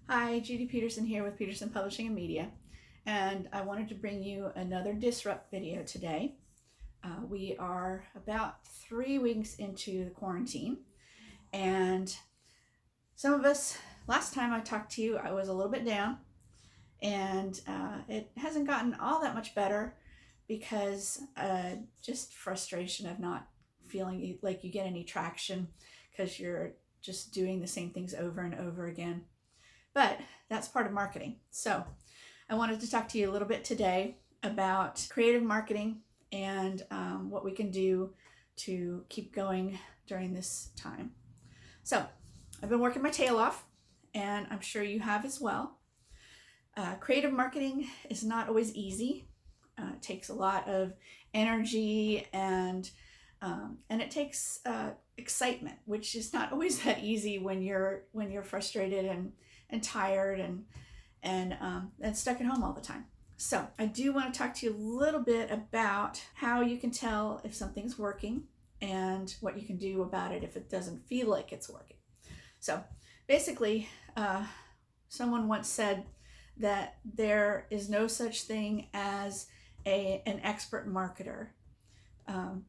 Hi, Judy Peterson here with Peterson Publishing and Media, and I wanted to bring you another Disrupt video today. We are about 3 weeks into the quarantine, and some of us, last time I talked to you, I was a little bit down, and it hasn't gotten all that much better because just frustration of not feeling like you get any traction because you're just doing the same things over and over again. But that's part of marketing. So I wanted to talk to you a little bit today about creative marketing and what we can do to keep going during this time. So I've been working my tail off, and I'm sure you have as well. Creative marketing is not always easy. It takes a lot of energy and it takes excitement, which is not always that easy when you're frustrated and tired and stuck at home all the time. So I do want to talk to you a little bit about how you can tell if something's working and what you can do about it if it doesn't feel like it's working. So basically, someone once said that there is no such thing as an expert marketer.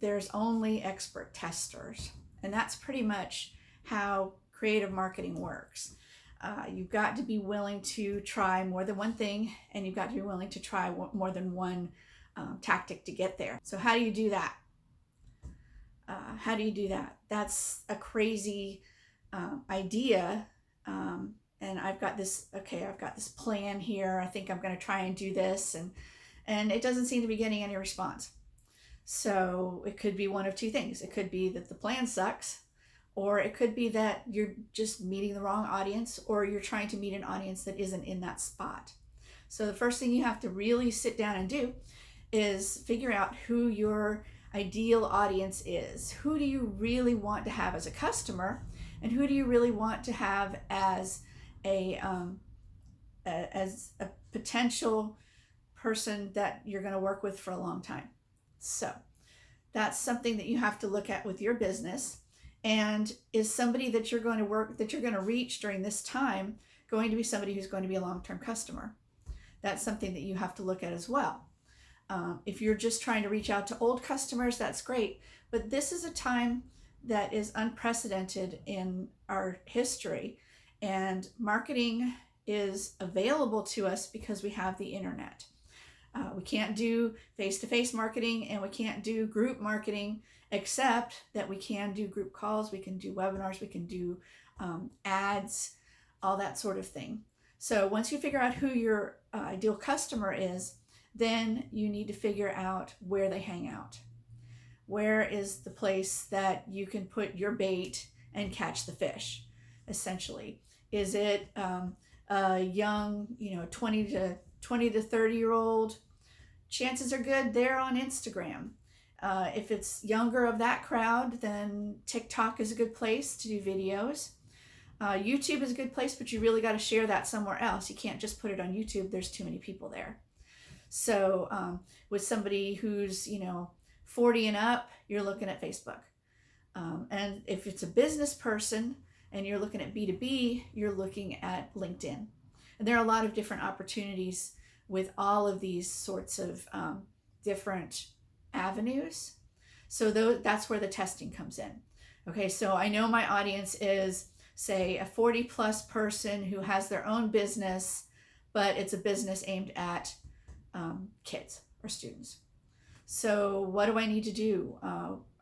There's only expert testers. And that's pretty much how creative marketing works. You've got to be willing to try more than one thing, and you've got to be willing to try more than one tactic to get there. So how do you do that? That's a crazy idea. And I've got this plan here. I think I'm going to try and do this. And it doesn't seem to be getting any response. So it could be one of two things. It could be that the plan sucks, or it could be that you're just meeting the wrong audience, or you're trying to meet an audience that isn't in that spot. So the first thing you have to really sit down and do is figure out who your ideal audience is. Who do you really want to have as a customer, and who do you really want to have as a potential person that you're going to work with for a long time. So that's something that you have to look at with your business. And is somebody that you're going to reach during this time going to be somebody who's going to be a long-term customer? That's something that you have to look at as well. If you're just trying to reach out to old customers, that's great. But this is a time that is unprecedented in our history, and marketing is available to us because we have the internet. We can't do face-to-face marketing, and we can't do group marketing, except that we can do group calls, we can do webinars, we can do ads, all that sort of thing. So once you figure out who your ideal customer is, then you need to figure out where they hang out. Where is the place that you can put your bait and catch the fish, essentially? Is it a young, 20 to 30-year-old? Chances are good they're on Instagram. If it's younger of that crowd, then TikTok is a good place to do videos. YouTube is a good place, but you really got to share that somewhere else. You can't just put it on YouTube. There's too many people there. So with somebody who's, 40 and up, you're looking at Facebook. And if it's a business person and you're looking at B2B, you're looking at LinkedIn. And there are a lot of different opportunities with all of these sorts of different avenues. So that's where the testing comes in. Okay, so I know my audience is, say, a 40 plus person who has their own business, but it's a business aimed at kids or students. So what do I need to do?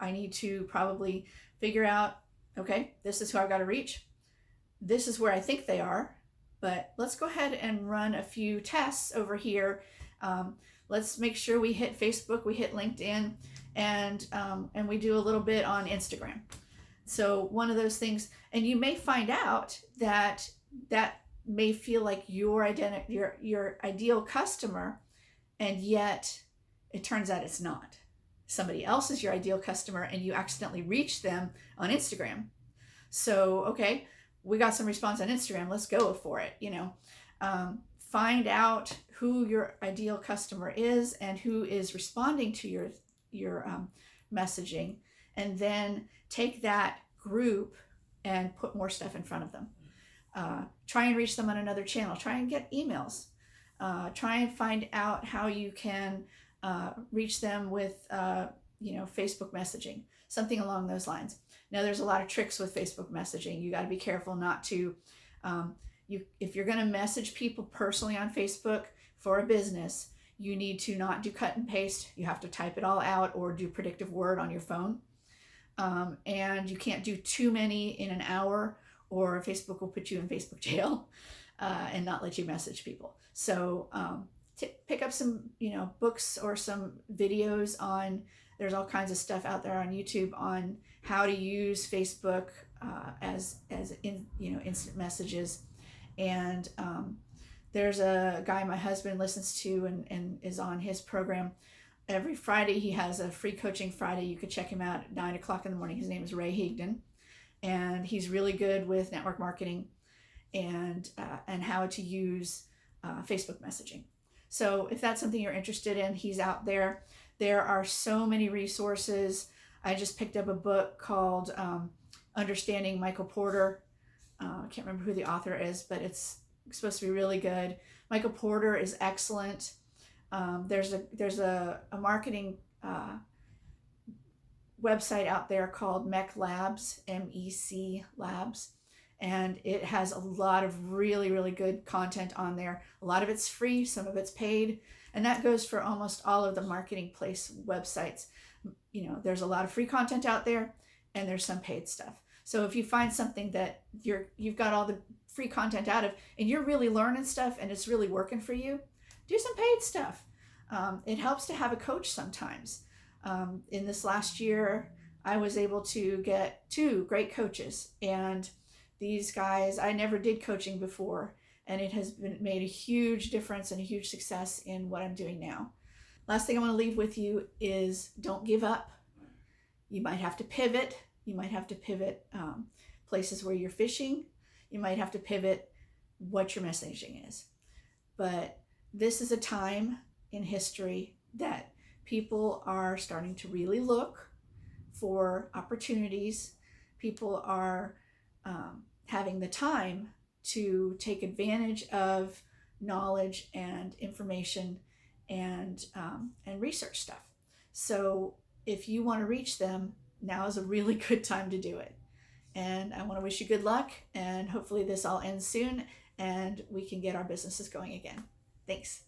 I need to probably figure out, okay, this is who I've got to reach. This is where I think they are. But let's go ahead and run a few tests over here. Let's make sure we hit Facebook, we hit LinkedIn, and we do a little bit on Instagram. So one of those things, and you may find out that may feel like your ideal customer, and yet it turns out it's not. Somebody else is your ideal customer, and you accidentally reach them on Instagram. So, okay, we got some response on Instagram. Let's go for it. Find out who your ideal customer is and who is responding to your messaging, and then take that group and put more stuff in front of them. Try and reach them on another channel. Try and get emails. Try and find out how you can reach them with Facebook messaging, something along those lines. Now, there's a lot of tricks with Facebook messaging. You got to be careful not to. If you're going to message people personally on Facebook for a business, you need to not do cut and paste. You have to type it all out or do predictive word on your phone. And you can't do too many in an hour, or Facebook will put you in Facebook jail and not let you message people. So pick up some books or some videos on. There's all kinds of stuff out there on YouTube on how to use Facebook as instant messages. And there's a guy my husband listens to and is on his program. Every Friday he has a free coaching Friday. You could check him out at 9 o'clock in the morning. His name is Ray Higdon, and he's really good with network marketing and how to use Facebook messaging. So if that's something you're interested in, he's out there. There are so many resources. I just picked up a book called Understanding Michael Porter. I can't remember who the author is, but it's supposed to be really good. Michael Porter is excellent. There's a marketing website out there called MEC Labs, MEC Labs, and it has a lot of really, really good content on there. A lot of it's free, some of it's paid, and that goes for almost all of the marketing place websites. There's a lot of free content out there, and there's some paid stuff. So if you find something that you've got all the free content out of, and you're really learning stuff and it's really working for you, do some paid stuff. It helps to have a coach sometimes. In this last year, I was able to get 2 great coaches, and these guys, I never did coaching before, and it has made a huge difference and a huge success in what I'm doing now. Last thing I want to leave with you is don't give up. You might have to pivot. You might have to pivot places where you're fishing. You might have to pivot what your messaging is. But this is a time in history that people are starting to really look for opportunities. People are having the time to take advantage of knowledge and information and research stuff. So if you want to reach them, now is a really good time to do it. And I want to wish you good luck, and hopefully this all ends soon and we can get our businesses going again. Thanks.